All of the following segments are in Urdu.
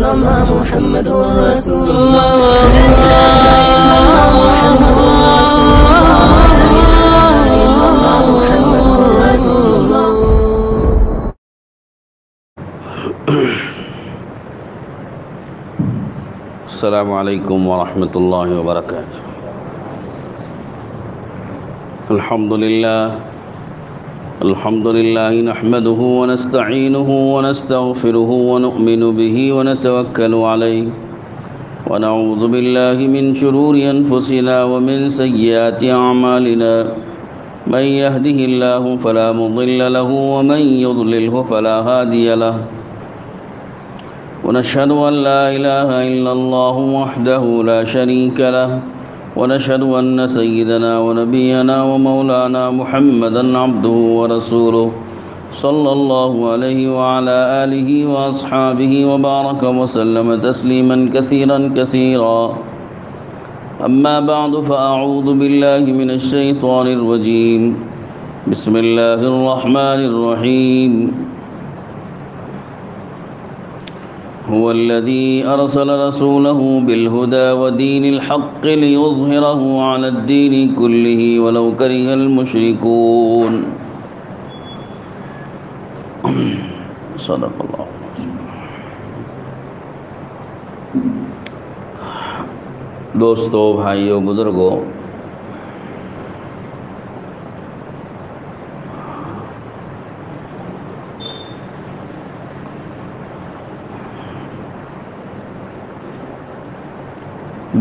الله محمد رسول الله لا إله إلا الله محمد رسول الله لا إله إلا الله محمد رسول الله. السلام علیکم ورحمۃ اللہ وبرکاتہ. الحمد للہ نحمده ونستعینه ونستغفره ونؤمن به ونتوکل علیہ ونعوذ باللہ من شرور انفسنا ومن سیئات اعمالنا من يهده الله فلا مضل له ومن يضلله فلا هادي له ونشهد أن لا إله إلا الله وحده لا شريك له ونشهد أن سيدنا ونبينا ومولانا محمدا عبده ورسوله صلى الله عليه وعلى آله وأصحابه وبارك وسلم تسليما كثيرا كثيرا. أما بعد فأعوذ بالله من الشيطان الرجيم. بسم الله الرحمن الرحيم. هو الذي أرسل رسوله بالهدى ودين الحق ليظهره على الدين كله ولو كره المشركون. صدق الله. دوستو، بھائیو، بزرگو،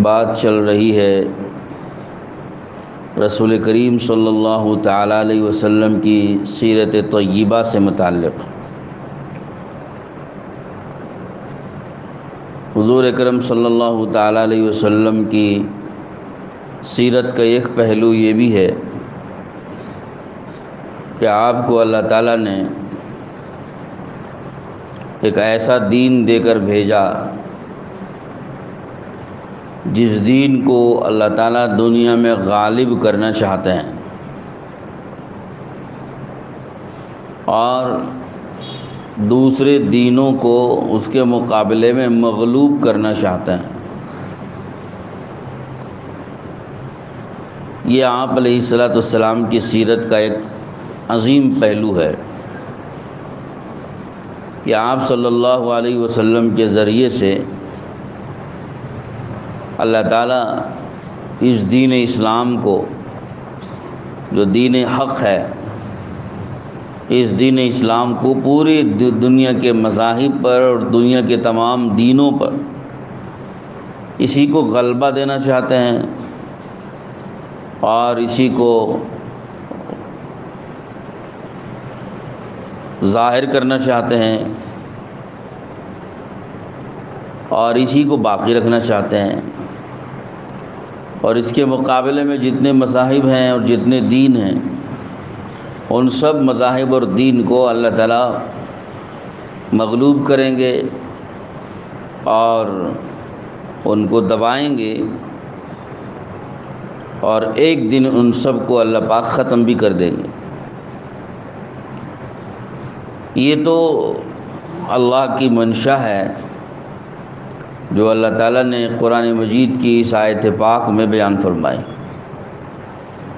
بات چل رہی ہے رسول کریم صلی اللہ تعالیٰ علیہ وسلم کی سیرت طیبہ سے متعلق. حضور اکرم صلی اللہ تعالیٰ علیہ وسلم کی سیرت کا ایک پہلو یہ بھی ہے کہ آپ کو اللہ تعالیٰ نے ایک ایسا دین دے کر بھیجا جس دین کو اللہ تعالیٰ دنیا میں غالب کرنا چاہتے ہیں اور دوسرے دینوں کو اس کے مقابلے میں مغلوب کرنا چاہتے ہیں. یہ آپ علیہ الصلوۃ والسلام کی سیرت کا ایک عظیم پہلو ہے کہ آپ صلی اللہ علیہ وسلم کے ذریعے سے اللہ تعالیٰ اس دین اسلام کو، جو دین حق ہے، اس دین اسلام کو پوری دنیا کے مذاہب پر اور دنیا کے تمام دینوں پر اسی کو غلبہ دینا چاہتے ہیں اور اسی کو ظاہر کرنا چاہتے ہیں اور اسی کو باقی رکھنا چاہتے ہیں. اور اس کے مقابلے میں جتنے مذاہب ہیں اور جتنے دین ہیں، ان سب مذاہب اور دین کو اللہ تعالیٰ مغلوب کریں گے اور ان کو دبائیں گے اور ایک دن ان سب کو اللہ پاک ختم بھی کر دیں گے. یہ تو اللہ کی منشا ہے جو اللہ تعالیٰ نے قرآن مجید کی اس آیت پاک میں بیان فرمائی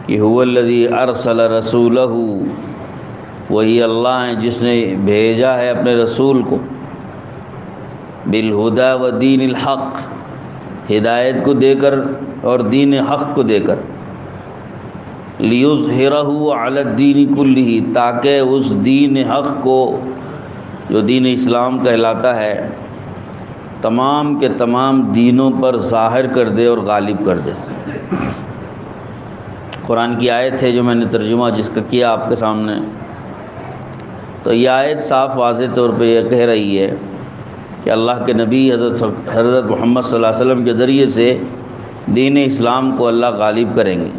کہ هو الذی ارسل رسولہ، وہی اللہ ہے جس نے بھیجا ہے اپنے رسول کو بالہدی و دین الحق، ہدایت کو دے کر اور دین حق کو دے کر، لیظہرہ علی الدین کلہ، تاکہ اس دین حق کو جو دین اسلام کہلاتا ہے تمام کے تمام دینوں پر ظاہر کر دے اور غالب کر دے. قرآن کی آیت ہے جو میں نے ترجمہ جس کا کیا آپ کے سامنے، تو یہ آیت صاف واضح طور پہ یہ کہہ رہی ہے کہ اللہ کے نبی حضرت محمد صلی اللہ علیہ وسلم کے ذریعے سے دین اسلام کو اللہ غالب کریں گے.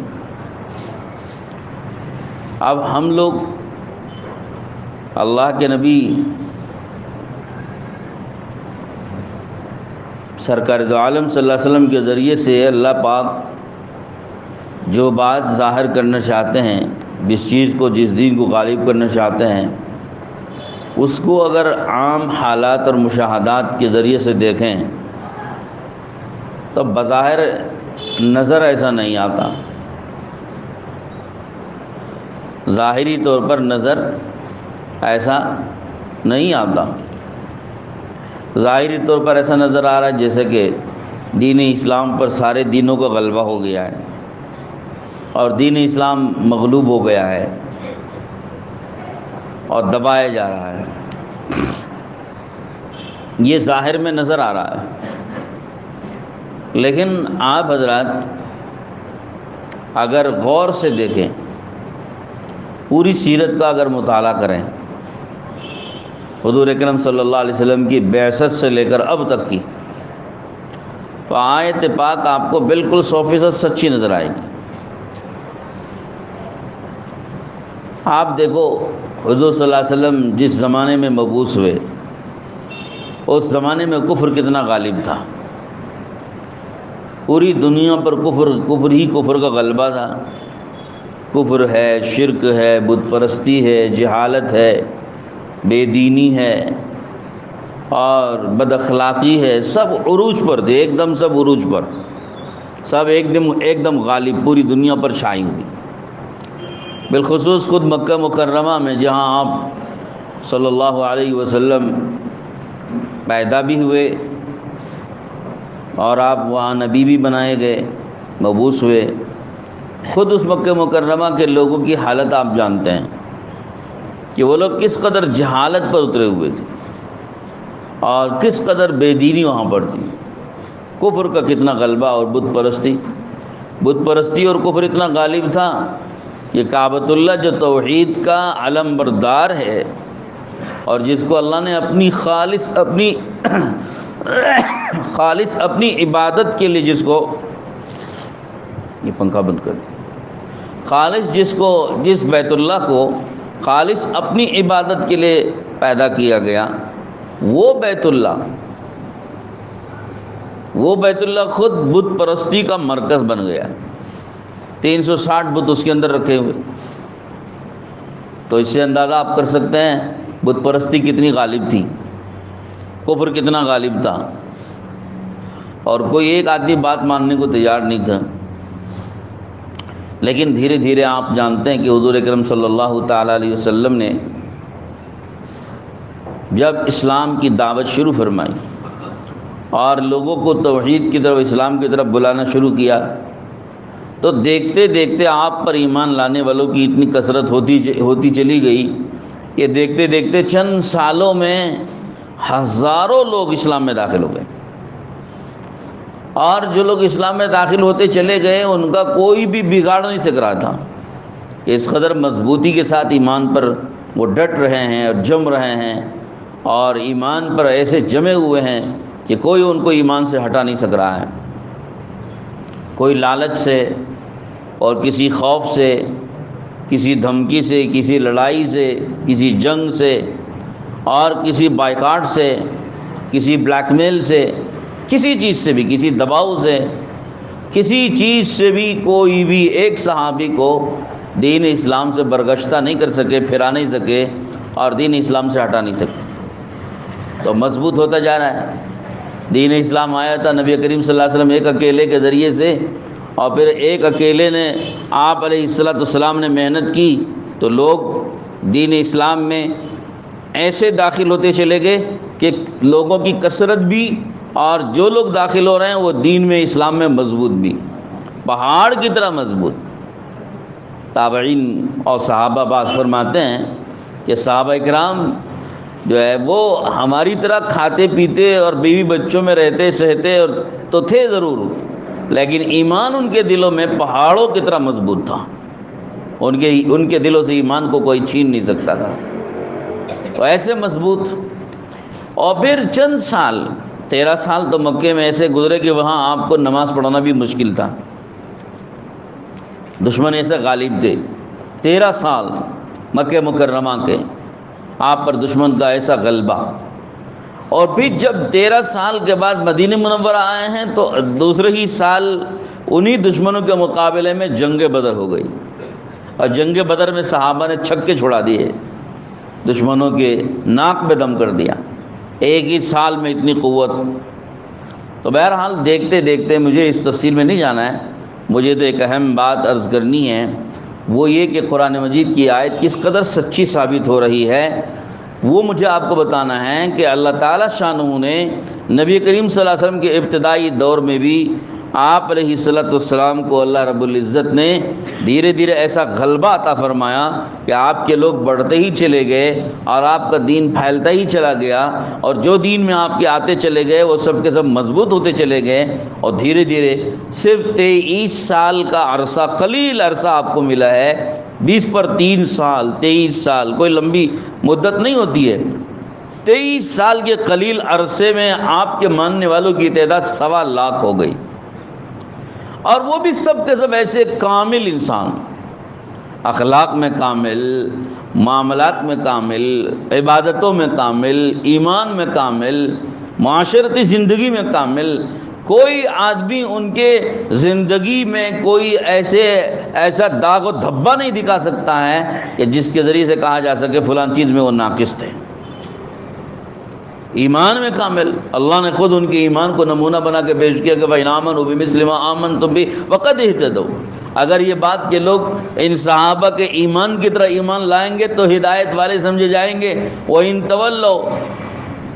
اب ہم لوگ اللہ کے نبی سرکار دو عالم صلی اللہ علیہ وسلم کے ذریعے سے اللہ پاک جو بات ظاہر کرنا چاہتے ہیں، جس چیز کو، جس دین کو غالب کرنا چاہتے ہیں، اس کو اگر عام حالات اور مشاہدات کے ذریعے سے دیکھیں تو بظاہر نظر ایسا نہیں آتا، ظاہری طور پر نظر ایسا نہیں آتا۔ ظاہری طور پر ایسا نظر آ رہا ہے جیسے کہ دین اسلام پر سارے دینوں کا غلبہ ہو گیا ہے اور دین اسلام مغلوب ہو گیا ہے اور دبایا جا رہا ہے، یہ ظاہر میں نظر آ رہا ہے۔ لیکن آپ حضرات اگر غور سے دیکھیں، پوری سیرت کا اگر مطالعہ کریں، حضور اکرم صلی اللہ علیہ وسلم کی بعثت سے لے کر اب تک کی، تو آیت پاک آپ کو بالکل 100% سچی نظر آئے گی۔ آپ دیکھو حضور صلی اللہ علیہ وسلم جس زمانے میں مبعوث ہوئے، اس زمانے میں کفر کتنا غالب تھا، پوری دنیا پر کفر ہی کفر کا غلبہ تھا۔ کفر ہے، شرک ہے، بت پرستی ہے، جہالت ہے، بے دینی ہے اور بد اخلاقی ہے، سب عروج پر تھے، ایک دم سب عروج پر، سب ایک دم غالب پوری دنیا پر چھائی ہوئی۔ بالخصوص خود مکہ مکرمہ میں جہاں آپ صلی اللہ علیہ وسلم پیدا بھی ہوئے اور آپ وہاں نبی بھی بنائے گئے، مبعوث ہوئے، خود اس مکہ مکرمہ کے لوگوں کی حالت آپ جانتے ہیں کہ وہ لوگ کس قدر جہالت پر اترے ہوئے تھے اور کس قدر بے دینی وہاں پر تھی، کفر کا کتنا غلبہ اور بت پرستی اور کفر اتنا غالب تھا کہ کعبۃ اللہ جو توحید کا علم بردار ہے اور جس کو اللہ نے اپنی خالص اپنی عبادت کے لیے، جس کو یہ پنکھا بند کر دیا، جس بیت اللہ کو خالص اپنی عبادت کے لیے پیدا کیا گیا، وہ بیت اللہ خود بت پرستی کا مرکز بن گیا، 360 بت اس کے اندر رکھے ہوئے۔ تو اس سے اندازہ آپ کر سکتے ہیں بت پرستی کتنی غالب تھی، کفر کتنا غالب تھا، اور کوئی ایک آدمی بات ماننے کو تیار نہیں تھا۔ لیکن دھیرے دھیرے آپ جانتے ہیں کہ حضور اکرم صلی اللہ تعالی علیہ وسلم نے جب اسلام کی دعوت شروع فرمائی اور لوگوں کو توحید کی طرف، اسلام کی طرف بلانا شروع کیا، تو دیکھتے دیکھتے آپ پر ایمان لانے والوں کی اتنی کثرت ہوتی چلی گئی کہ دیکھتے دیکھتے چند سالوں میں ہزاروں لوگ اسلام میں داخل ہو گئے، اور جو لوگ اسلام میں داخل ہوتے چلے گئے ان کا کوئی بھی بگاڑ نہیں سک رہا تھا۔ اس قدر مضبوطی کے ساتھ ایمان پر وہ ڈٹ رہے ہیں اور جم رہے ہیں، اور ایمان پر ایسے جمے ہوئے ہیں کہ کوئی ان کو ایمان سے ہٹا نہیں سک رہا ہے۔ کوئی لالچ سے اور کسی خوف سے، کسی دھمکی سے، کسی لڑائی سے، کسی جنگ سے اور کسی بائیکاٹ سے، کسی بلیک میل سے، کسی چیز سے بھی، کسی دباؤ سے، کسی چیز سے بھی کوئی بھی ایک صحابی کو دین اسلام سے برگشتہ نہیں کر سکے، پھرا نہیں سکے اور دین اسلام سے ہٹا نہیں سکے۔ تو مضبوط ہوتا جا رہا ہے۔ دین اسلام آیا تھا نبی کریم صلی اللہ علیہ وسلم ایک اکیلے کے ذریعے سے، اور پھر ایک اکیلے نے، آپ علیہ السلام نے محنت کی تو لوگ دین اسلام میں ایسے داخل ہوتے چلے گئے کہ لوگوں کی کثرت بھی، اور جو لوگ داخل ہو رہے ہیں وہ دین میں، اسلام میں مضبوط بھی، پہاڑ کی طرح مضبوط۔ تابعین اور صحابہ باز فرماتے ہیں کہ صحابہ اکرام جو ہے وہ ہماری طرح کھاتے پیتے اور بیوی بچوں میں رہتے سہتے اور تو تھے ضرور، لیکن ایمان ان کے دلوں میں پہاڑوں کی طرح مضبوط تھا، ان کے دلوں سے ایمان کو کوئی چھین نہیں سکتا تھا۔ تو ایسے مضبوط، اور پھر چند سال، 13 سال تو مکے میں ایسے گزرے کہ وہاں آپ کو نماز پڑھنا بھی مشکل تھا، دشمن ایسے غالب تھے۔ 13 سال مکہ مکرمہ کے آپ پر دشمن کا ایسا غلبہ، اور پھر جب 13 سال کے بعد مدینہ منورہ آئے ہیں تو دوسرے ہی سال انہی دشمنوں کے مقابلے میں جنگ بدر ہو گئی، اور جنگ بدر میں صحابہ نے چھکے چھڑا دیے، دشمنوں کے ناک پہ دم کر دیا، ایک ہی سال میں اتنی قوت۔ تو بہرحال دیکھتے دیکھتے، مجھے اس تفصیل میں نہیں جانا ہے، مجھے تو ایک اہم بات عرض کرنی ہے، وہ یہ کہ قرآن مجید کی آیت کس قدر سچی ثابت ہو رہی ہے، وہ مجھے آپ کو بتانا ہے کہ اللہ تعالیٰ شانہ نے نبی کریم صلی اللہ علیہ وسلم کے ابتدائی دور میں بھی آپ علیہ السلام کو اللہ رب العزت نے دھیرے دھیرے ایسا غلبہ عطا فرمایا کہ آپ کے لوگ بڑھتے ہی چلے گئے اور آپ کا دین پھیلتا ہی چلا گیا، اور جو دین میں آپ کے آتے چلے گئے وہ سب کے سب مضبوط ہوتے چلے گئے، اور دھیرے دھیرے صرف 23 سال کا عرصہ، قلیل عرصہ آپ کو ملا ہے، 20 پر 3 سال، 23 سال کوئی لمبی مدت نہیں ہوتی ہے۔ 23 سال کے قلیل عرصے میں آپ کے ماننے والوں کی تعداد 1.25 لاکھ ہو گئی، اور وہ بھی سب کے سب ایسے کامل انسان، اخلاق میں کامل، معاملات میں کامل، عبادتوں میں کامل، ایمان میں کامل، معاشرتی زندگی میں کامل۔ کوئی آدمی ان کے زندگی میں کوئی ایسا داغ و دھبا نہیں دکھا سکتا ہے کہ جس کے ذریعے سے کہا جا سکے فلاں چیز میں وہ ناقص تھے۔ ایمان میں کامل، اللہ نے خود ان کے ایمان کو نمونہ بنا کے پیش کیا کہ وَإِنْ آمَنُوا بِمِثْلِ مَا آمَنْتُمْ بِهِ فَقَدِ اهْتَدَوْا۔ اگر یہ بات کہ لوگ ان صحابہ کے ایمان کی طرح ایمان لائیں گے تو ہدایت والے سمجھے جائیں گے۔ وَإِنْ تَوَلَّوْا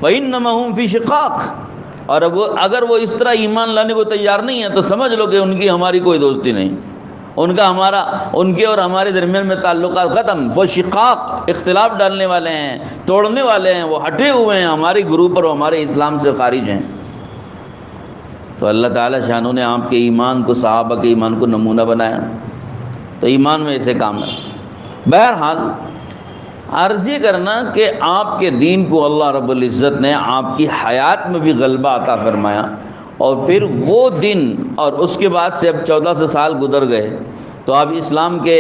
فَإِنَّمَا هُمْ فِي شِقَاقٍ، اور اگر وہ اس طرح ایمان لانے کو تیار نہیں ہے تو سمجھ لو کہ ان کی ہماری کوئی دوستی نہیں، ان کے اور ہمارے درمیان میں تعلقات ختم۔ وہ شقاق، اختلاف ڈالنے والے ہیں، توڑنے والے ہیں، وہ ہٹے ہوئے ہیں، ہماری گروپ اور ہمارے اسلام سے خارج ہیں۔ تو اللہ تعالیٰ شانہ نے آپ کے ایمان کو، صحابہ کے ایمان کو نمونہ بنایا، تو ایمان میں ایسے کام ہے۔ بہرحال عرض یہ کرنا کہ آپ کے دین کو اللہ رب العزت نے آپ کی حیات میں بھی غلبہ عطا فرمایا، اور پھر وہ دن، اور اس کے بعد سے اب 1400 سال گزر گئے، تو اب اسلام کے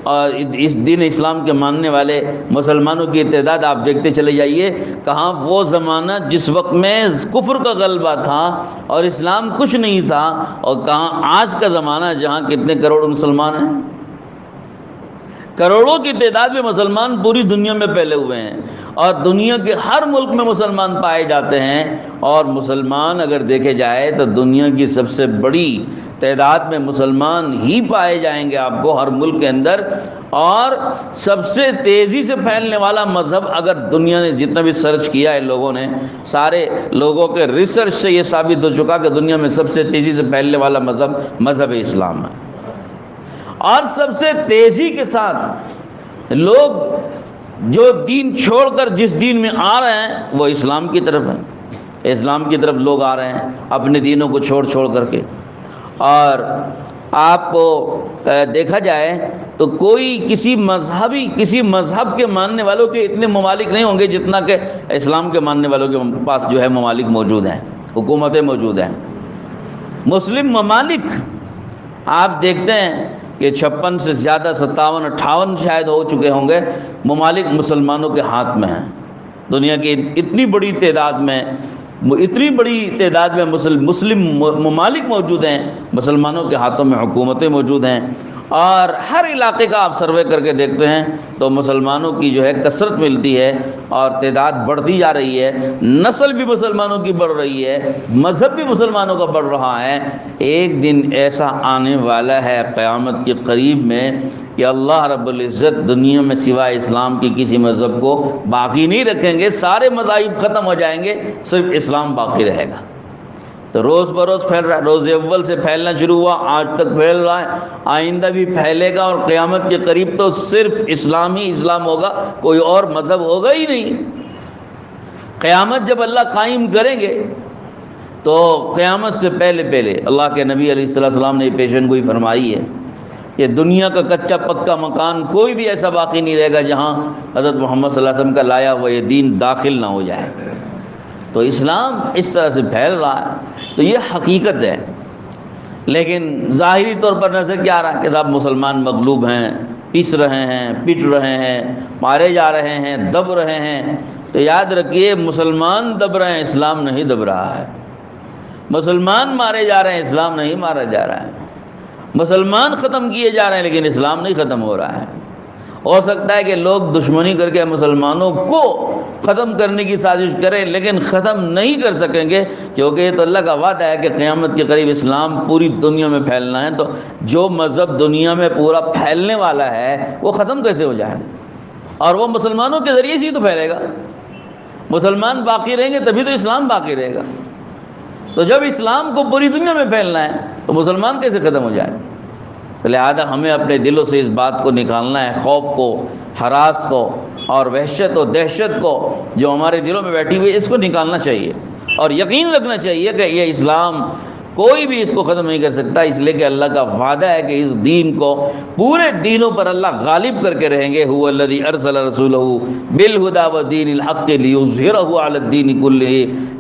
اور اس دین اسلام کے ماننے والے مسلمانوں کی تعداد آپ دیکھتے چلے جائیے، کہاں وہ زمانہ جس وقت میں کفر کا غلبہ تھا اور اسلام کچھ نہیں تھا، اور کہاں آج کا زمانہ جہاں کتنے کروڑ مسلمان ہیں، کروڑوں کی تعداد میں مسلمان پوری دنیا میں پھیلے ہوئے ہیں، اور دنیا کے ہر ملک میں مسلمان پائے جاتے ہیں، اور مسلمان اگر دیکھے جائے تو دنیا کی سب سے بڑی تعداد میں مسلمان ہی پائے جائیں گے آپ کو ہر ملک کے اندر، اور سب سے تیزی سے پھیلنے والا مذہب، اگر دنیا نے جتنا بھی سرچ کیا ہے لوگوں نے، سارے لوگوں کے ریسرچ سے یہ ثابت ہو چکا کہ دنیا میں سب سے تیزی سے پھیلنے والا مذہب اسلام ہے، اور سب سے تیزی کے ساتھ لوگ جو دین چھوڑ کر جس دین میں آ رہے ہیں وہ اسلام کی طرف ہے، اسلام کی طرف لوگ آ رہے ہیں اپنے دینوں کو چھوڑ کر کے۔ اور آپ کو دیکھا جائے تو کوئی کسی مذہب کے ماننے والوں کے اتنے ممالک نہیں ہوں گے جتنا کہ اسلام کے ماننے والوں کے پاس جو ہے ممالک موجود ہیں، حکومتیں موجود ہیں۔ مسلم ممالک آپ دیکھتے ہیں کہ 56 سے زیادہ، 57 58 شاید ہو چکے ہوں گے ممالک مسلمانوں کے ہاتھ میں ہیں۔ دنیا کی اتنی بڑی تعداد میں مسلم ممالک موجود ہیں، مسلمانوں کے ہاتھوں میں حکومتیں موجود ہیں، اور ہر علاقے کا آپ سروے کر کے دیکھتے ہیں تو مسلمانوں کی جو ہے کثرت ملتی ہے، اور تعداد بڑھتی جا رہی ہے، نسل بھی مسلمانوں کی بڑھ رہی ہے، مذہب بھی مسلمانوں کا بڑھ رہا ہے۔ ایک دن ایسا آنے والا ہے قیامت کے قریب میں کہ اللہ رب العزت دنیا میں سوائے اسلام کی کسی مذہب کو باقی نہیں رکھیں گے، سارے مذاہب ختم ہو جائیں گے، صرف اسلام باقی رہے گا۔ تو روز بروز پھیل رہا ہے، روز اول سے پھیلنا شروع ہوا، آج تک پھیل رہا ہے، آئندہ بھی پھیلے گا، اور قیامت کے قریب تو صرف اسلام ہی اسلام ہوگا، کوئی اور مذہب ہوگا ہی نہیں۔ قیامت جب اللہ قائم کریں گے تو قیامت سے پہلے اللہ کے نبی علیہ السلام نے پیشن گوئی فرمائی ہے کہ دنیا کا کچا پکا مکان کوئی بھی ایسا باقی نہیں رہے گا جہاں حضرت محمد صلی اللہ علیہ وسلم کا لایا ہوا یہ دین داخل نہ ہو جائے۔ تو اسلام اس طرح سے پھیل رہا ہے، تو یہ حقیقت ہے، لیکن ظاہری طور پر نظر کیا آ رہا ہے کہ صاحب مسلمان مغلوب ہیں، پس رہے ہیں، پٹ رہے ہیں، مارے جا رہے ہیں، دب رہے ہیں۔ تو یاد رکھیے مسلمان دب رہے ہیں، اسلام نہیں دب رہا ہے، مسلمان مارے جا رہے ہیں، اسلام نہیں مارا جا رہا ہے، مسلمان ختم کیے جا رہے ہیں لیکن اسلام نہیں ختم ہو رہا ہے، ہو سکتا ہے کہ لوگ دشمنی کر کے مسلمانوں کو ختم کرنے کی سازش کریں، لیکن ختم نہیں کر سکیں گے، کیونکہ یہ تو اللہ کا وعدہ ہے کہ قیامت کے قریب اسلام پوری دنیا میں پھیلنا ہے۔ تو جو مذہب دنیا میں پورا پھیلنے والا ہے وہ ختم کیسے ہو جائے؟ اور وہ مسلمانوں کے ذریعے سے ہی تو پھیلے گا۔ مسلمان باقی رہیں گے تبھی تو اسلام باقی رہے گا۔ تو جب اسلام کو پوری دنیا میں پھیلنا ہے تو مسلمان کیسے ختم ہو جائے؟ لہذا ہمیں اپنے دلوں سے اس بات کو نکالنا ہے، خوف کو، ہراس کو اور وحشت و دہشت کو جو ہمارے دلوں میں بیٹھی ہوئی ہے، اس کو نکالنا چاہیے اور یقین رکھنا چاہیے کہ یہ اسلام کوئی بھی اس کو ختم نہیں کر سکتا، اس لیے کہ اللہ کا وعدہ ہے کہ اس دین کو پورے دینوں پر اللہ غالب کر کے رہیں گے۔ هو الذی ارسل رسولہ بالہدی ودین الحق لیظہرہ علی الدین کلہ،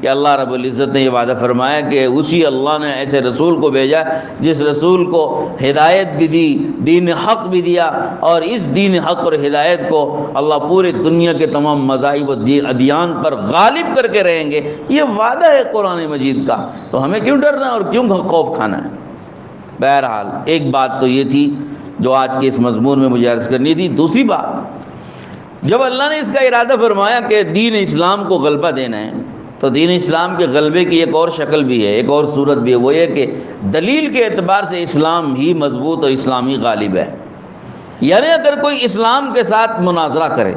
کہ اللہ رب العزت نے یہ وعدہ فرمایا کہ اسی اللہ نے ایسے رسول کو بھیجا جس رسول کو ہدایت بھی دی، دین حق بھی دیا، اور اس دین حق اور ہدایت کو اللہ پورے دنیا کے تمام مذاہب و ادیان پر غالب کر کے رہیں گے۔ یہ وعدہ ہے قرآن مجید کا، تو ہمیں کیوں ڈرنا ہے اور کیوں خوف کھانا ہے؟ بہرحال ایک بات تو یہ تھی جو آج کے اس مضمون میں مجھے عرض کرنی تھی۔ دوسری بات، جب اللہ نے اس کا ارادہ فرمایا کہ دین اسلام کو غلبہ دینا ہے، تو دین اسلام کے غلبے کی ایک اور شکل بھی ہے، ایک اور صورت بھی ہے، وہ یہ کہ دلیل کے اعتبار سے اسلام ہی مضبوط اور اسلام ہی غالب ہے۔ یعنی اگر کوئی اسلام کے ساتھ مناظرہ کرے،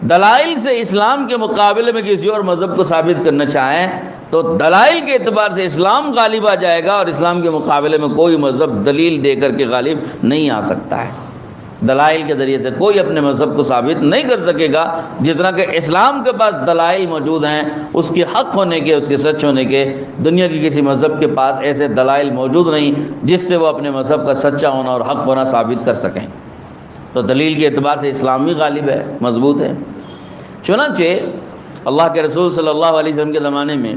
دلائل سے اسلام کے مقابلے میں کسی اور مذہب کو ثابت کرنا چاہیں، تو دلائل کے اعتبار سے اسلام غالب آ جائے گا، اور اسلام کے مقابلے میں کوئی مذہب دلیل دے کر کے غالب نہیں آ سکتا ہے۔ دلائل کے ذریعے سے کوئی اپنے مذہب کو ثابت نہیں کر سکے گا، جتنا کہ اسلام کے پاس دلائل موجود ہیں اس کے حق ہونے کے، اس کے سچ ہونے کے۔ دنیا کی کسی مذہب کے پاس ایسے دلائل موجود نہیں جس سے وہ اپنے مذہب کا سچا ہونا اور حق ہونا ثابت کر سکیں۔ تو دلیل کے اعتبار سے اسلام ہی غالب ہے، مضبوط ہے۔ چنانچہ اللہ کے رسول صلی اللہ علیہ وسلم کے زمانے میں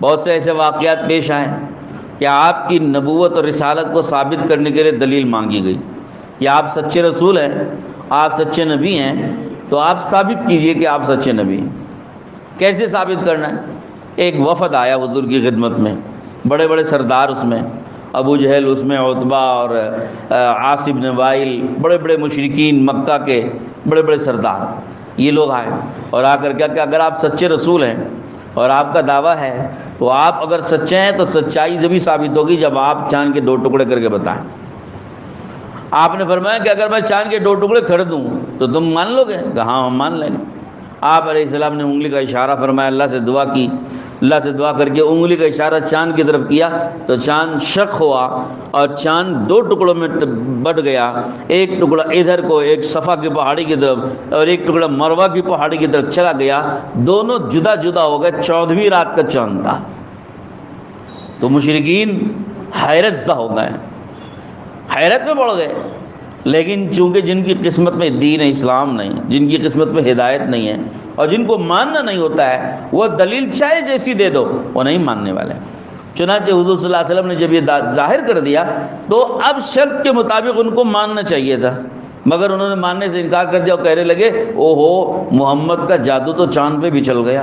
بہت سے ایسے واقعات پیش آئے کہ آپ کی نبوت اور رسالت کو ثابت کرنے کے لیے دلیل مانگی گئی، یا آپ سچے رسول ہیں، آپ سچے نبی ہیں، تو آپ ثابت کیجئے کہ آپ سچے نبی ہیں۔ کیسے ثابت کرنا ہے؟ ایک وفد آیا حضور کی خدمت میں، بڑے بڑے سردار اس میں، ابو جہل اس میں، عتبہ اور عاص بن وائل، بڑے بڑے مشرکین مکہ کے بڑے بڑے سردار، یہ لوگ آئے اور آ کر کیا کہ اگر آپ سچے رسول ہیں اور آپ کا دعویٰ ہے تو آپ اگر سچے ہیں تو سچائی جبھی ثابت ہوگی جب آپ چاند کے 2 ٹکڑے کر کے بتائیں۔ آپ نے فرمایا کہ اگر میں چاند کے 2 ٹکڑے کر دوں تو تم مان لو گے؟ کہ ہاں ہم مان لیں گے۔ آپ علیہ السلام نے انگلی کا اشارہ فرمایا، اللہ سے دعا کی، اللہ سے دعا کر کے انگلی کا اشارہ چاند کی طرف کیا تو چاند شق ہوا اور چاند 2 ٹکڑوں میں بٹ گیا، ایک ٹکڑا ادھر کو ایک صفا کی پہاڑی کی طرف اور ایک ٹکڑا مروہ کی پہاڑی کی طرف چلا گیا، دونوں جدا جدا ہو گئے۔ 14ویں رات کا چاند تھا۔ تو مشرکین حیرت زدہ ہو گئے، حیرت میں پڑ گئے، لیکن چونکہ جن کی قسمت میں دین اسلام نہیں، جن کی قسمت میں ہدایت نہیں ہے اور جن کو ماننا نہیں ہوتا ہے، وہ دلیل چاہے جیسی دے دو وہ نہیں ماننے والے۔ چنانچہ حضور صلی اللہ علیہ وسلم نے جب یہ ظاہر کر دیا تو اب شرط کے مطابق ان کو ماننا چاہیے تھا، مگر انہوں نے ماننے سے انکار کر دیا اور کہنے لگے اوہو محمد کا جادو تو چاند پہ بھی چل گیا،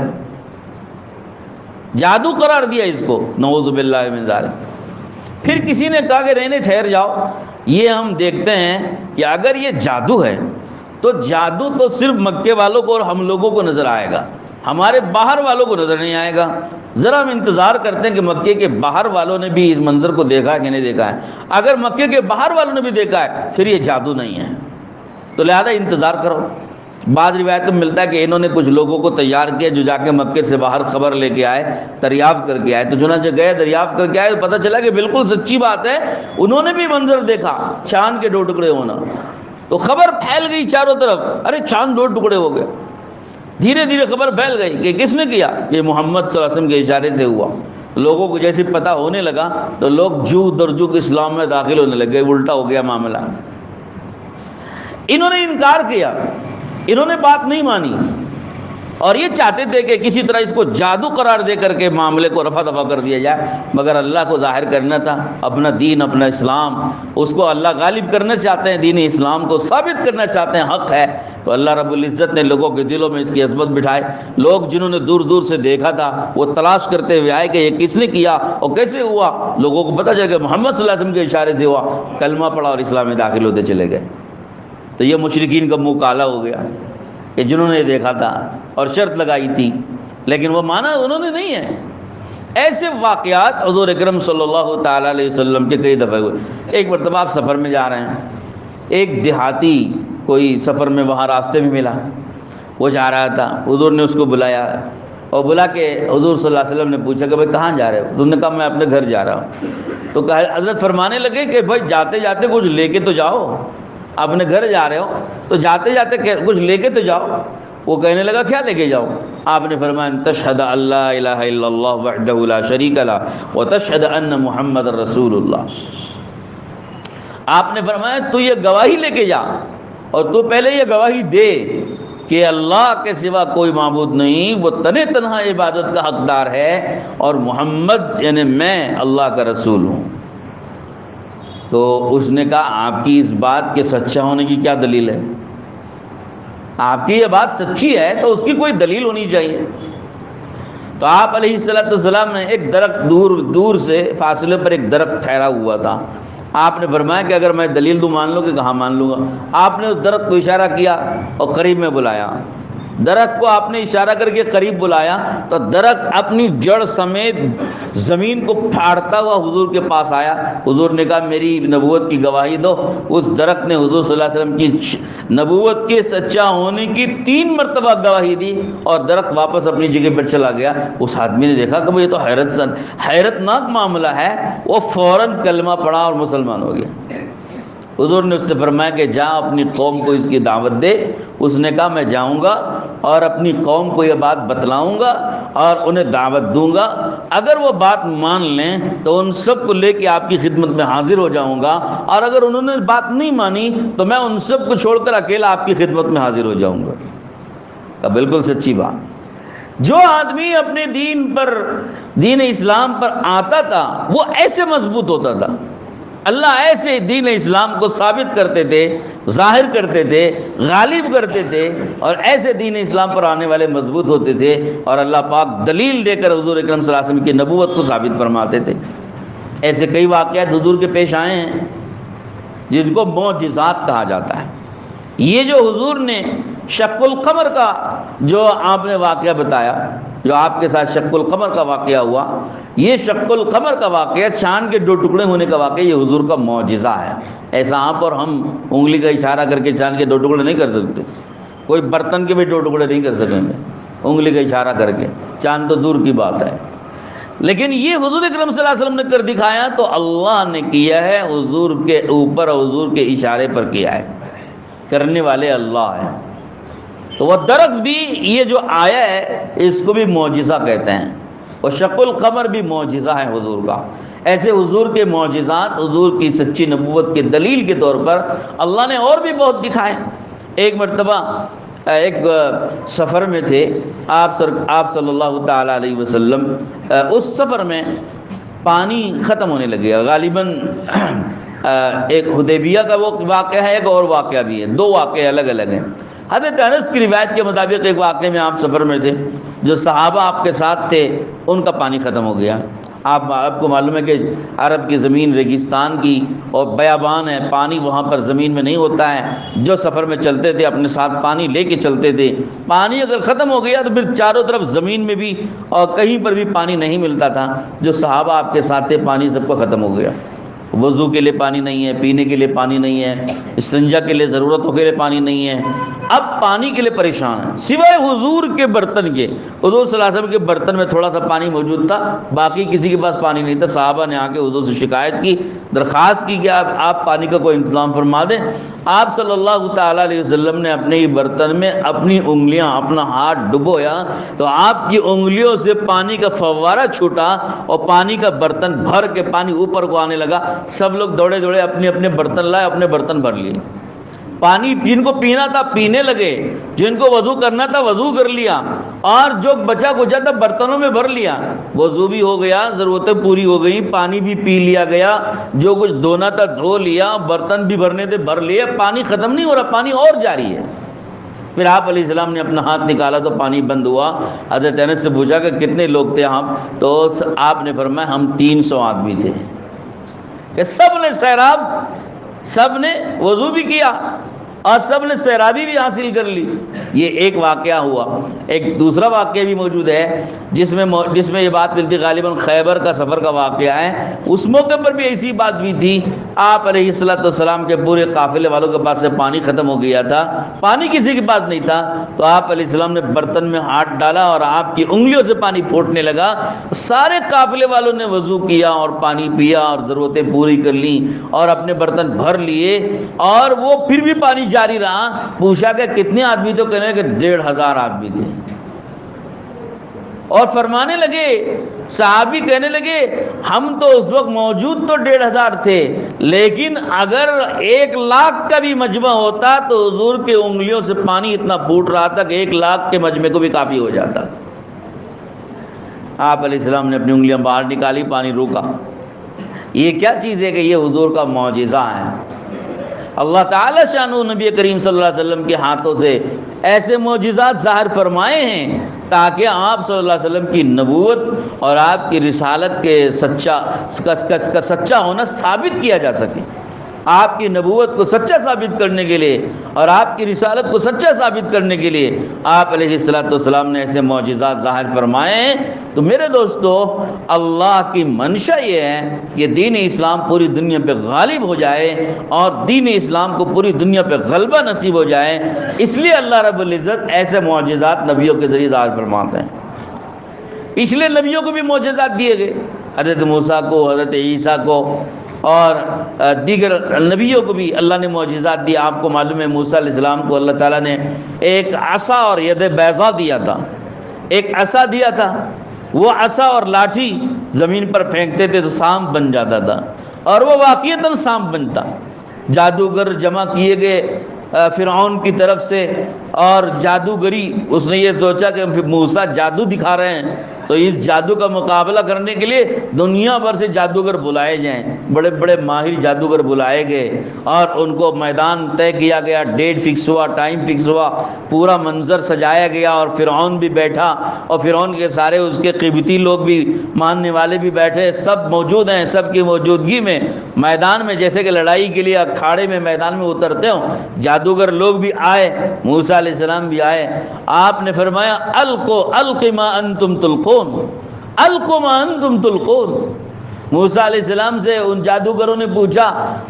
جادو قرار دیا اس کو، نعوذ باللہ من ذالک۔ پھر کسی نے کہا کہ نہیں ٹھہر جاؤ، یہ ہم دیکھتے ہیں کہ اگر یہ جادو ہے تو جادو تو صرف مکے والوں کو اور ہم لوگوں کو نظر آئے گا، ہمارے باہر والوں کو نظر نہیں آئے گا۔ ذرا ہم انتظار کرتے ہیں کہ مکے کے باہر والوں نے بھی اس منظر کو دیکھا ہے کہ نہیں دیکھا ہے۔ اگر مکے کے باہر والوں نے بھی دیکھا ہے پھر یہ جادو نہیں ہے، تو لہذا انتظار کرو۔ بعض روایتوں میں ملتا ہے کہ انہوں نے کچھ لوگوں کو تیار کیا جو جا کے مکے سے باہر خبر لے کے آئے، دریافت کر کے آئے۔ تو چنانچہ گئے، دریافت کر کے آئے، پتہ چلا کہ بالکل سچی بات ہے، انہوں نے بھی منظر دیکھا چاند کے 2 ٹکڑے ہونا۔ تو خبر پھیل گئی چاروں طرف، ارے چاند 2 ٹکڑے ہو گئے۔ دھیرے دھیرے خبر پھیل گئی کہ کس نے کیا؟ یہ محمد صلی اللہ علیہ وسلم کے اشارے سے ہوا۔ لوگوں کو جیسے پتہ ہونے لگا تو لوگ جو درجو کے اسلام میں داخل ہونے لگے، الٹا ہو گیا معاملہ۔ انہوں نے انکار کیا، انہوں نے بات نہیں مانی اور یہ چاہتے تھے کہ کسی طرح اس کو جادو قرار دے کر کے معاملے کو رفع دفع کر دیا جائے، مگر اللہ کو ظاہر کرنا تھا، اپنا دین، اپنا اسلام، اس کو اللہ غالب کرنا چاہتے ہیں، دین اسلام کو ثابت کرنا چاہتے ہیں، حق ہے۔ تو اللہ رب العزت نے لوگوں کے دلوں میں اس کی عظمت بٹھائے۔ لوگ جنہوں نے دور دور سے دیکھا تھا وہ تلاش کرتے ہوئے آئے کہ یہ کس نے کیا اور کیسے ہوا۔ لوگوں کو پتہ چلا کہ محمد صلی اللہ علیہ وسلم کے اشارے سے ہوا، کلمہ پڑھا اور اسلام میں داخل ہوتے چلے گئے۔ تو یہ مشرکین کا منہ کالا ہو گیا کہ جنہوں نے دیکھا تھا اور شرط لگائی تھی لیکن وہ مانا انہوں نے نہیں ہے۔ ایسے واقعات حضور اکرم صلی اللہ تعالیٰ علیہ وسلم کے کئی دفعہ ہوئے۔ ایک مرتبہ آپ سفر میں جا رہے ہیں، ایک دیہاتی کوئی سفر میں وہاں راستے میں ملا، وہ جا رہا تھا، حضور نے اس کو بلایا اور بلا کے حضور صلی اللہ علیہ وسلم نے پوچھا کہ بھائی کہاں جا رہے ہو؟ انہوں نے کہا میں اپنے گھر جا رہا ہوں۔ تو حضرت فرمانے لگے کہ بھائی جاتے جاتے کچھ لے کے تو جاؤ، اپنے گھر جا رہے ہو تو جاتے جاتے کچھ لے کے تو جاؤ۔ وہ کہنے لگا کیا لے کے جاؤ؟ آپ نے فرمایا تشہد اللہ الہ الا اللہ وحدہ لا شریک لہ وتشہد ان محمد رسول اللہ۔ آپ نے فرمایا تو یہ گواہی لے کے جا اور تو پہلے یہ گواہی دے کہ اللہ کے سوا کوئی معبود نہیں، وہ تنہا عبادت کا حقدار ہے اور محمد یعنی میں اللہ کا رسول ہوں۔ تو اس نے کہا آپ کی اس بات کے سچا ہونے کی کیا دلیل ہے؟ آپ کی یہ بات سچی ہے تو اس کی کوئی دلیل ہونی چاہیے۔ تو آپ علیہ السلام نے ایک درخت دور سے فاصلے پر ایک درخت ٹھہرا ہوا تھا، آپ نے فرمایا کہ اگر میں دلیل دوں مان لو کہ کہاں مان لوں گا؟ آپ نے اس درخت کو اشارہ کیا اور قریب میں بلایا، درخت کو آپ نے اشارہ کر کے قریب بلایا تو درخت اپنی جڑ سمیت زمین کو پھاڑتا ہوا حضور کے پاس آیا۔ حضور نے کہا میری نبوت کی گواہی دو۔ اس درخت نے حضور صلی اللہ علیہ وسلم کی نبوت کے سچا ہونے کی 3 مرتبہ گواہی دی اور درخت واپس اپنی جگہ پر چلا گیا۔ اس آدمی نے دیکھا کہ یہ تو حیرت ناک معاملہ ہے، وہ فوراً کلمہ پڑھا اور مسلمان ہو گیا۔ حضور نے اس سے فرمایا کہ جا اپنی قوم کو اس کی دعوت دے۔ اس نے کہا میں جاؤں گا اور اپنی قوم کو یہ بات بتلاؤں گا اور انہیں دعوت دوں گا، اگر وہ بات مان لیں تو ان سب کو لے کے آپ کی خدمت میں حاضر ہو جاؤں گا، اور اگر انہوں نے بات نہیں مانی تو میں ان سب کو چھوڑ کر اکیلا آپ کی خدمت میں حاضر ہو جاؤں گا۔ کہا بالکل سچی بات۔ جو آدمی اپنے دین اسلام پر آتا تھا وہ ایسے مضبوط ہوتا تھا۔ اللہ ایسے دین اسلام کو ثابت کرتے تھے، ظاہر کرتے تھے، غالب کرتے تھے، اور ایسے دین اسلام پر آنے والے مضبوط ہوتے تھے، اور اللہ پاک دلیل دے کر حضور اکرم صلی اللہ علیہ وسلم کی نبوت کو ثابت فرماتے تھے۔ ایسے کئی واقعات حضور کے پیش آئے ہیں جن کو معجزات کہا جاتا ہے۔ یہ جو حضور نے شق القمر کا جو آپ نے واقعہ بتایا، جو آپ کے ساتھ شق القمر کا واقعہ ہوا، یہ شق القمر کا واقعہ، چاند کے 2 ٹکڑے ہونے کا واقعہ، یہ حضور کا معجزہ ہے۔ ایسا آپ اور ہم انگلی کا اشارہ کر کے چاند کے 2 ٹکڑے نہیں کر سکتے، کوئی برتن کے بھی 2 ٹکڑے نہیں کر سکیں گے انگلی کا اشارہ کر کے، چاند تو دور کی بات ہے۔ لیکن یہ حضور اکرم صلی اللہ علیہ وسلم نے کر دکھایا تو اللہ نے کیا ہے، حضور کے اوپر حضور کے اشارے پر کیا ہے، کرنے والے اللہ ہیں۔ تو وہ درخت بھی یہ جو آیا ہے اس کو بھی معجزہ کہتے ہیں، اور شق القمر بھی معجزہ ہے حضور کا۔ ایسے حضور کے معجزات حضور کی سچی نبوت کے دلیل کے طور پر اللہ نے اور بھی بہت دکھائے۔ ایک مرتبہ ایک سفر میں تھے آپ صلی اللہ تعالیٰ علیہ وسلم، اس سفر میں پانی ختم ہونے لگے، غالباً ایک حدیبیہ کا وہ واقعہ ہے، ایک اور واقعہ بھی ہے، 2 واقعے الگ الگ ہیں۔ حضرت انس کی روایت کے مطابق ایک واقعے میں آپ سفر میں تھے، جو صحابہ آپ کے ساتھ تھے ان کا پانی ختم ہو گیا۔ آپ کو معلوم ہے کہ عرب کی زمین ریگستان کی اور بیابان ہے، پانی وہاں پر زمین میں نہیں ہوتا ہے۔ جو سفر میں چلتے تھے اپنے ساتھ پانی لے کے چلتے تھے، پانی اگر ختم ہو گیا تو پھر چاروں طرف زمین میں بھی اور کہیں پر بھی پانی نہیں ملتا تھا۔ جو صحابہ آپ کے ساتھ تھے پانی سب کو ختم ہو گیا، وضو کے لیے پانی نہیں ہے، پینے کے لیے پانی نہیں ہے، استنجا کے لیے ضرورتوں کے لیے پانی نہیں ہے، اب پانی کے لیے پریشان ہیں سوائے حضور کے برتن کے۔ حضور صلی اللہ علیہ وسلم کے برتن میں تھوڑا سا پانی موجود تھا، باقی کسی کے پاس پانی نہیں تھا۔ صحابہ نے آ کے حضور سے شکایت کی، درخواست کی کہ آپ پانی کا کوئی انتظام فرما دیں۔ آپ صلی اللہ تعالیٰ علیہ وسلم نے اپنے ہی برتن میں اپنی انگلیاں، اپنا ہاتھ ڈبویا تو آپ کی انگلیوں سے پانی کا فوارہ چھوٹا اور پانی کا برتن بھر کے پانی اوپر کو آنے لگا۔ سب لوگ دوڑے دوڑے اپنے اپنے برتن لائے، اپنے برتن بھر لیے، پانی جن کو پینا تھا پینے لگے، جن کو وضو کرنا تھا وضو کر لیا، اور جو بچا کچا تھا برتنوں میں بھر لیا۔ وضو بھی ہو گیا، ضرورتیں پوری ہو گئی، پانی بھی پی لیا گیا، جو کچھ دھونا تھا دھو لیا، برتن بھی بھرنے تھے بھر لیے، پانی ختم نہیں ہو رہا، پانی اور جاری ہے۔ پھر آپ علیہ السلام نے اپنا ہاتھ نکالا تو پانی بند ہوا۔ حضرت انس سے پوچھا کہ کتنے لوگ تھے ہم؟ تو آپ نے فرمایا ہم 300 آدمی تھے، کہ سب نے سیراب، سب نے وضو بھی کیا، اور سب نے سیرابی بھی حاصل کر لی۔ یہ ایک واقعہ ہوا۔ ایک دوسرا واقعہ بھی موجود ہے جس میں یہ بات ملتی، غالباً خیبر کا سفر کا واقعہ ہے۔ اس موقع پر بھی ایسی بات بھی تھی، آپ علیہ السلام کے پورے قافلے والوں کے پاس سے پانی ختم ہو گیا تھا، پانی کسی کے پاس نہیں تھا، تو آپ علیہ السلام نے برتن میں ہاتھ ڈالا اور آپ کی انگلیوں سے پانی پھوٹنے لگا۔ سارے قافلے والوں نے وضو کیا اور پانی پیا اور ضرورتیں پوری کر لیں اور اپنے برتن بھر لیے، اور وہ پھر بھی پانی جاری رہا۔ پوچھا کہ کتنے آدمی؟ تو کہنے کہ 1500 آدمی تھے۔ اور فرمانے لگے، صحابی کہنے لگے ہم تو اس وقت موجود تو 1500 تھے، لیکن اگر 1,00,000 کا بھی مجمع ہوتا تو حضور کے انگلیوں سے پانی اتنا پھوٹ رہا تھا کہ 1,00,000 کے مجمع کو بھی کافی ہو جاتا۔ آپ علیہ السلام نے اپنی انگلیاں باہر نکالی، پانی روکا۔ یہ کیا چیز ہے کہ یہ حضور کا معجزہ ہے۔ اللہ تعالی شانہ نبی کریم صلی اللہ علیہ وسلم کے ہاتھوں سے ایسے معجزات ظاہر فرمائے ہیں تاکہ آپ صلی اللہ علیہ وسلم کی نبوت اور آپ کی رسالت کے سچا ہونا ثابت کیا جا سکے۔ آپ کی نبوت کو سچا ثابت کرنے کے لیے اور آپ کی رسالت کو سچا ثابت کرنے کے لیے آپ علیہ السلام نے ایسے معجزات ظاہر فرمائے ہیں۔ تو میرے دوستو، اللہ کی منشا یہ ہے کہ دین اسلام پوری دنیا پہ غالب ہو جائے اور دین اسلام کو پوری دنیا پہ غلبہ نصیب ہو جائے، اس لیے اللہ رب العزت ایسے معجزات نبیوں کے ذریعے ظاہر فرماتے ہیں۔ پچھلے نبیوں کو بھی معجزات دیے گئے، حضرت موسیٰ کو، حضرت عیسیٰ کو اور دیگر نبیوں کو بھی اللہ نے معجزات دی۔ آپ کو معلوم ہے موسیٰ علیہ السلام کو اللہ تعالیٰ نے ایک عصا اور ید بیضا دیا تھا، ایک عصا دیا تھا، وہ عصا اور لاٹھی زمین پر پھینکتے تھے تو سانپ بن جاتا تھا، اور وہ واقعتاً سانپ بنتا۔ جادوگر جمع کیے گئے فرعون کی طرف سے، اور جادوگری، اس نے یہ سوچا کہ موسیٰ جادو دکھا رہے ہیں تو اس جادو کا مقابلہ کرنے کے لیے دنیا بھر سے جادوگر بلائے جائیں، بڑے بڑے ماہر جادوگر بلائے گئے اور ان کو میدان طے کیا گیا، ڈیٹ فکس ہوا، ٹائم فکس ہوا، پورا منظر سجایا گیا، اور فرعون بھی بیٹھا اور فرعون کے سارے اس کے قبطی لوگ بھی، ماننے والے بھی بیٹھے، سب موجود ہیں۔ سب کی موجودگی میں میدان میں جیسے کہ لڑائی کے لیے اکھاڑے میں میدان میں اترتے ہوں، جادوگر لوگ بھی آئے، موسیٰ علیہ السلام بھی آئے۔ آپ نے فرمایا الق ما انتم تلقون، القوا ما انتم تلقون۔ موسیٰ علیہ السلام سے ان جادوگروں نے پوچھا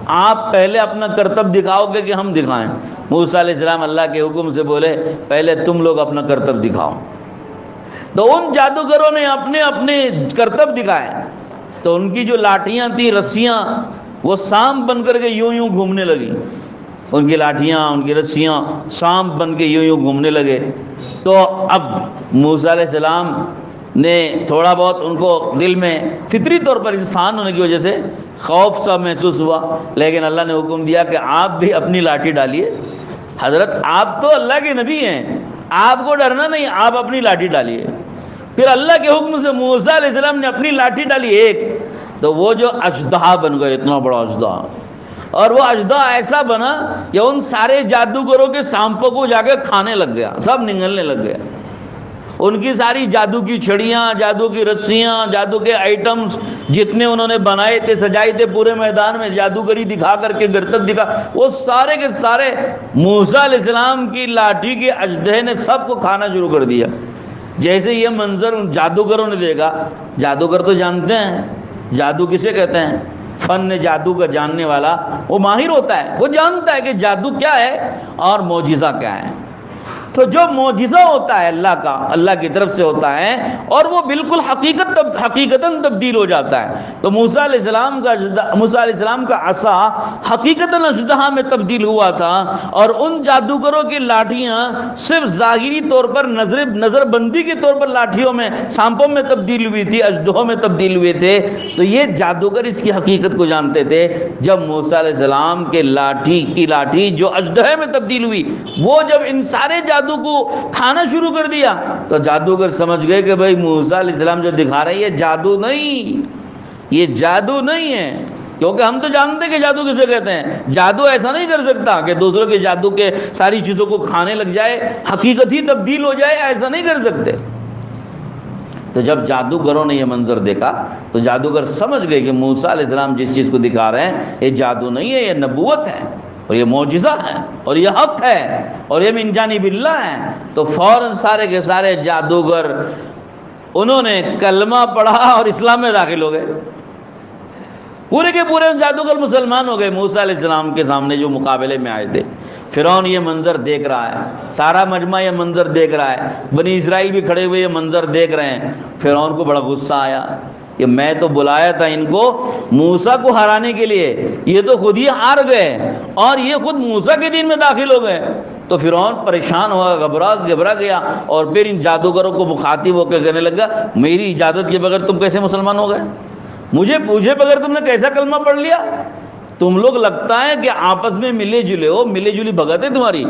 آپ پہلے اپنا کرتب دکھاؤ گے کہ ہم دکھائیں؟ موسیٰ علیہ السلام اللہ کے حکم سے بولے پہلے تم لوگ اپنا کرتب دکھاؤ۔ تو ان جادوگروں نے اپنے اپنے کرتب دکھائے، تو ان کی جو لاٹھیاں تھیں، رسیاں، وہ سانپ بن کر کے یوں یوں گھومنے لگی، ان کی لاٹھیاں، ان کی رسیاں سانپ بن کے یوں یوں گھومنے لگے۔ تو اب موسیٰ علیہ السلام نے تھوڑا بہت ان کو دل میں فطری طور پر انسان ہونے کی وجہ سے خوف سا محسوس ہوا، لیکن اللہ نے حکم دیا کہ آپ بھی اپنی لاٹھی ڈالیے۔ حضرت آپ تو اللہ کے نبی ہیں، آپ کو ڈرنا نہیں، آپ اپنی لاٹھی ڈالیے۔ پھر اللہ کے حکم سے موسیٰ علیہ السلام نے اپنی لاٹھی ڈالی ایک، تو وہ جو اژدہا بن گئے، اتنا بڑا اژدہا، اور وہ اژدہا ایسا بنا کہ ان سارے جادوگروں کے سانپوں کو جا کے کھانے لگ گیا، سب نگلنے لگ گیا۔ ان کی ساری جادو کی چھڑیاں، جادو کی رسیاں، جادو کے آئٹمز جتنے انہوں نے بنائے تھے، سجائے تھے پورے میدان میں، جادوگری دکھا کر کے، کرتب دکھا، وہ سارے کے سارے موسیٰ علیہ السلام کی لاٹھی کے اژدہے نے سب کو کھانا شروع کر دیا۔ جیسے یہ منظر ان جادوگروں نے دیکھا، جادوگر تو جانتے ہیں جادو کسے کہتے ہیں، فن جادو کا جاننے والا وہ ماہر ہوتا ہے، وہ جانتا ہے کہ جادو کیا ہے اور معجزہ کیا ہے۔ تو جو معجزہ ہوتا ہے اللہ کا، اللہ کی طرف سے ہوتا ہے، اور وہ بالکل حقیقتاً تبدیل ہو جاتا ہے۔ تو موسیٰ علیہ السلام کا عصا حقیقتاً اژدہا میں تبدیل ہوا تھا، اور ان جادوگروں کی لاٹھیاں صرف ظاہری طور پر نظر بندی کے طور پر لاٹھیوں میں، سانپوں میں تبدیل ہوئی تھی، اژدہوں میں تبدیل ہوئے تھے۔ تو یہ جادوگر اس کی حقیقت کو جانتے تھے۔ جب موسیٰ علیہ السلام کے لاٹھی جو اژدہے میں تبدیل ہوئی، وہ جب ان سارے جادو کو کھانا شروع کر دیا، تو جادوگر سمجھ گئے کہ بھائی موسیٰ علیہ السلام جو دکھا رہے ہیں یہ جادو نہیں، یہ جادو نہیں ہے، کیونکہ ہم تو جانتے ہیں کہ جادو کسے کہتے ہیں۔ جادو ایسا نہیں کر سکتا کہ دوسروں کے جادو کے ساری چیزوں کو کھانے لگ جائے، حقیقت ہی تبدیل ہو جائے، ایسا نہیں کر سکتے۔ تو جب جادوگروں نے یہ منظر دیکھا تو جادوگر سمجھ گئے کہ موسیٰ علیہ السلام جس چیز کو دکھا رہے ہیں یہ جادو نہیں ہے، یہ نبوت ہے، اور یہ معجزہ ہے اور یہ حق ہے اور یہ من جانب اللہ ہے، تو فوراً سارے کے سارے جادوگر انہوں نے کلمہ پڑھا اور اسلام میں داخل ہو گئے. پورے کے پورے جادوگر مسلمان ہو گئے. موسیٰ علیہ السلام کے سامنے جو مقابلے میں آئے تھے، فرعون یہ منظر دیکھ رہا ہے، سارا مجمع یہ منظر دیکھ رہا ہے، بنی اسرائیل بھی کھڑے ہوئے یہ منظر دیکھ رہے ہیں. فرعون کو بڑا غصہ آیا کہ میں تو بلایا تھا ان کو موسیٰ کو ہرانے کے لیے، یہ تو خود ہی ہار گئے اور یہ خود موسیٰ کے دین میں داخل ہو گئے. تو فرعون پریشان ہوا، گھبرا گیا، اور پھر ان جادوگروں کو مخاطب ہو کے کہنے لگا میری اجازت کے بغیر تم کیسے مسلمان ہو گئے؟ مجھے پوچھے بغیر تم نے کیسا کلمہ پڑھ لیا؟ تم لوگ لگتا ہے کہ آپس میں ملے جلے ہو، ملے جلی بھگت ہے تمہاری،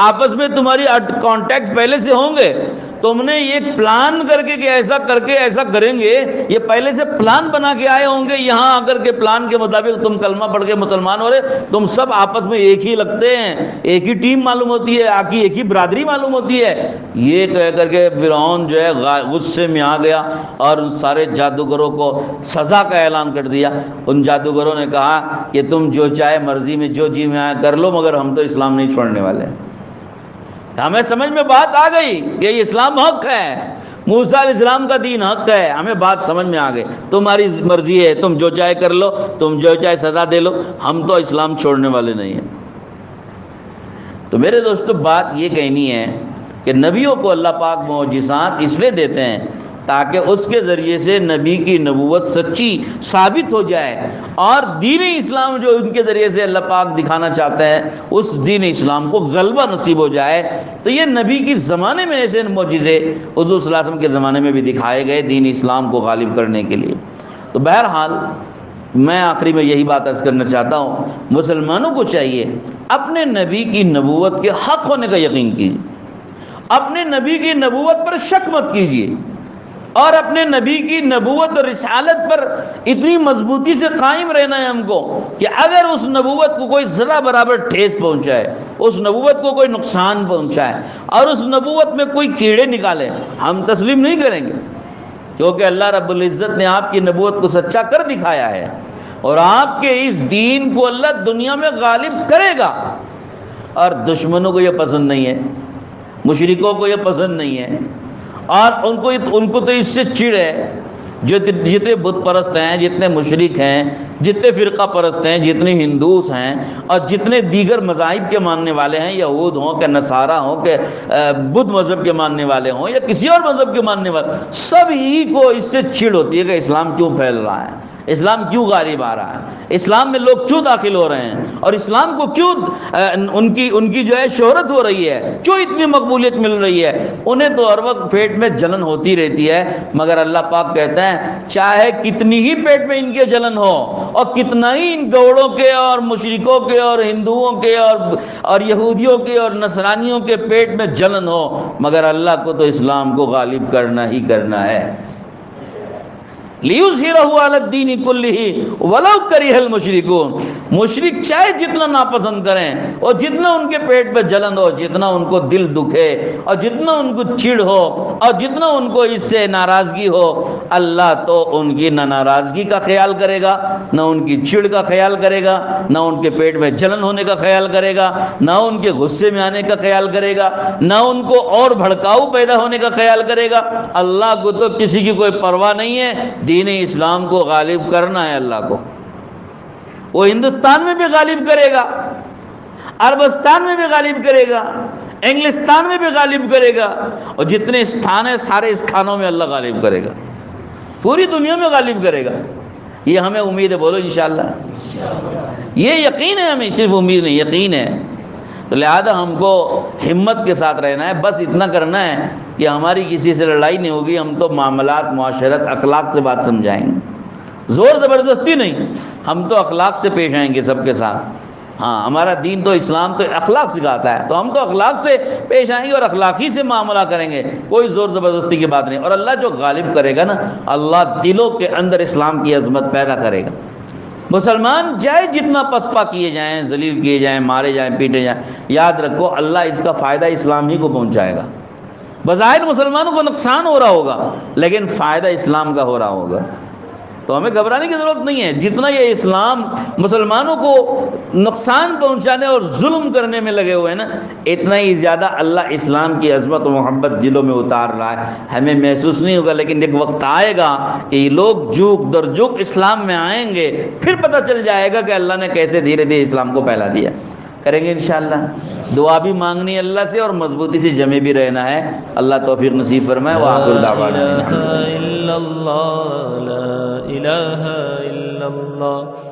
آپس میں تمہاری کانٹیکٹ پہلے سے ہوں گے. تم نے یہ پلان کر کے کہ ایسا کر کے ایسا کریں گے، یہ پہلے سے پلان بنا کے آئے ہوں گے. یہاں آ کر کے پلان کے مطابق تم کلمہ پڑھ کے مسلمان ہو رہے. تم سب آپس میں ایک ہی لگتے ہیں، ایک ہی ٹیم معلوم ہوتی ہے، آ کی ایک ہی برادری معلوم ہوتی ہے. یہ کہہ کر کے فرعون جو ہے غصے میں آ گیا اور ان سارے جادوگروں کو سزا کا اعلان کر دیا. ان جادوگروں نے کہا کہ تم جو چاہے مرضی میں جو جی میں آیا کر لو، مگر ہم تو اسلام نہیں چھوڑنے والے. ہمیں سمجھ میں بات آ گئی کہ یہ اسلام حق ہے، موسیٰ علیہ السلام کا دین حق ہے. ہمیں بات سمجھ میں آ گئی، تمہاری مرضی ہے، تم جو چاہے کر لو، تم جو چاہے سزا دے لو، ہم تو اسلام چھوڑنے والے نہیں ہیں. تو میرے دوستو بات یہ کہنی ہے کہ نبیوں کو اللہ پاک معجزات اس لیے دیتے ہیں تاکہ اس کے ذریعے سے نبی کی نبوت سچی ثابت ہو جائے، اور دین اسلام جو ان کے ذریعے سے اللہ پاک دکھانا چاہتے ہیں اس دین اسلام کو غلبہ نصیب ہو جائے. تو یہ نبی کی زمانے میں ایسے معجزے حضور صلی اللہ علیہ وسلم کے زمانے میں بھی دکھائے گئے دین اسلام کو غالب کرنے کے لیے. تو بہرحال میں آخری میں یہی بات عرض کرنا چاہتا ہوں، مسلمانوں کو چاہیے اپنے نبی کی نبوت کے حق ہونے کا یقین کیجیے، اپنے نبی کی نبوت پر شک مت کیجیے، اور اپنے نبی کی نبوت اور رسالت پر اتنی مضبوطی سے قائم رہنا ہے ہم کو کہ اگر اس نبوت کو کوئی ذرا برابر ٹھیس پہنچائے، اس نبوت کو کوئی نقصان پہنچائے اور اس نبوت میں کوئی کیڑے نکالے، ہم تسلیم نہیں کریں گے. کیونکہ اللہ رب العزت نے آپ کی نبوت کو سچا کر دکھایا ہے، اور آپ کے اس دین کو اللہ دنیا میں غالب کرے گا. اور دشمنوں کو یہ پسند نہیں ہے، مشرکوں کو یہ پسند نہیں ہے، اور ان کو تو اس سے چڑ ہے. جتنے بت پرست ہیں، جتنے مشرک ہیں، جتنے فرقہ پرست ہیں، جتنے ہندوس ہیں، اور جتنے دیگر مذاہب کے ماننے والے ہیں، یہود ہوں کہ نصارہ ہوں کہ بدھ مذہب کے ماننے والے ہوں یا کسی اور مذہب کے ماننے والے، سب ہی کو اس سے چڑ ہوتی ہے کہ اسلام کیوں پھیل رہا ہے، اسلام کیوں غالب آ رہا ہے، اسلام میں لوگ کیوں داخل ہو رہے ہیں، اور اسلام کو کیوں ان کی جو ہے شہرت ہو رہی ہے، کیوں اتنی مقبولیت مل رہی ہے. انہیں تو ہر وقت پیٹ میں جلن ہوتی رہتی ہے، مگر اللہ پاک کہتے ہیں چاہے کتنی ہی پیٹ میں ان کے جلن ہو، اور کتنا ہی ان گوڑوں کے اور مشرکوں کے اور ہندوؤں کے اور یہودیوں کے اور نصرانیوں کے پیٹ میں جلن ہو، مگر اللہ کو تو اسلام کو غالب کرنا ہی کرنا ہے. لِيُظْهِرَهُ عَلَى الدِّينِ كُلِّهِ وَلَوْ كَرِهَ الْمُشْرِكُونَ. مشرک چاہے جتنا ناپسند کریں، اور جتنا ان کے پیٹ پہ جلن ہو، جتنا ان کو دل دکھے، اور جتنا ان کو چڑ ہو، اور جتنا ان کو اس سے ناراضگی ہو، اللہ تو ان کی نہ ناراضگی کا خیال کرے گا، نہ ان کی چڑ کا خیال کرے گا، نہ ان کے پیٹ میں جلن ہونے کا خیال کرے گا، نہ ان کے غصے میں آنے کا خیال کرے گا، نہ ان کو اور بھڑکاؤ پیدا ہونے کا خیال کرے گا. اللہ کو تو کسی کی کوئی پرواہ نہیں ہے، دین اسلام کو غالب کرنا ہے. اللہ کو وہ ہندوستان میں بھی غالب کرے گا، عربستان میں بھی غالب کرے گا، انگلستان میں بھی غالب کرے گا، اور جتنے استھان ہیں سارے استھانوں میں اللہ غالب کرے گا، پوری دنیا میں غالب کرے گا. یہ ہمیں امید ہے، بولو انشاءاللہ. یہ یقین ہے، ہمیں صرف امید نہیں، یقین ہے. تو لہذا ہم کو ہمت کے ساتھ رہنا ہے. بس اتنا کرنا ہے کہ ہماری کسی سے لڑائی نہیں ہوگی، ہم تو معاملات، معاشرت، اخلاق سے بات سمجھائیں گے، زور زبردستی نہیں. ہم تو اخلاق سے پیش آئیں گے سب کے ساتھ. ہاں، ہمارا دین تو اسلام تو اخلاق سکھاتا ہے، تو ہم تو اخلاق سے پیش آئیں گے اور اخلاقی سے معاملہ کریں گے، کوئی زور زبردستی کی بات نہیں. اور اللہ جو غالب کرے گا نا، اللہ دلوں کے اندر اسلام کی عظمت پیدا کرے گا. مسلمان چاہے جتنا پسپا کیے جائیں، ذلیل کیے جائیں، مارے جائیں، پیٹے جائیں، یاد رکھو اللہ اس کا فائدہ اسلام ہی کو پہنچائے گا. بظاہر مسلمانوں کو نقصان ہو رہا ہوگا، لیکن فائدہ اسلام کا ہو رہا ہوگا. تو ہمیں گھبرانے کی ضرورت نہیں ہے. جتنا یہ اسلام مسلمانوں کو نقصان پہنچانے اور ظلم کرنے میں لگے ہوئے ہیں نا، اتنا ہی زیادہ اللہ اسلام کی عظمت و محبت دلوں میں اتار رہا ہے. ہمیں محسوس نہیں ہوگا، لیکن ایک وقت آئے گا کہ یہ لوگ جوک در جوک اسلام میں آئیں گے، پھر پتہ چل جائے گا کہ اللہ نے کیسے دھیرے دھیرے اسلام کو پھیلا دیا. کریں گے انشاءاللہ. دعا بھی مانگنی ہے اللہ سے اور مضبوطی سے جمے بھی رہنا ہے. اللہ توفیق نصیب فرمائے. وآخر دعوانا لا الہ الا اللہ، لا الہ الا اللہ.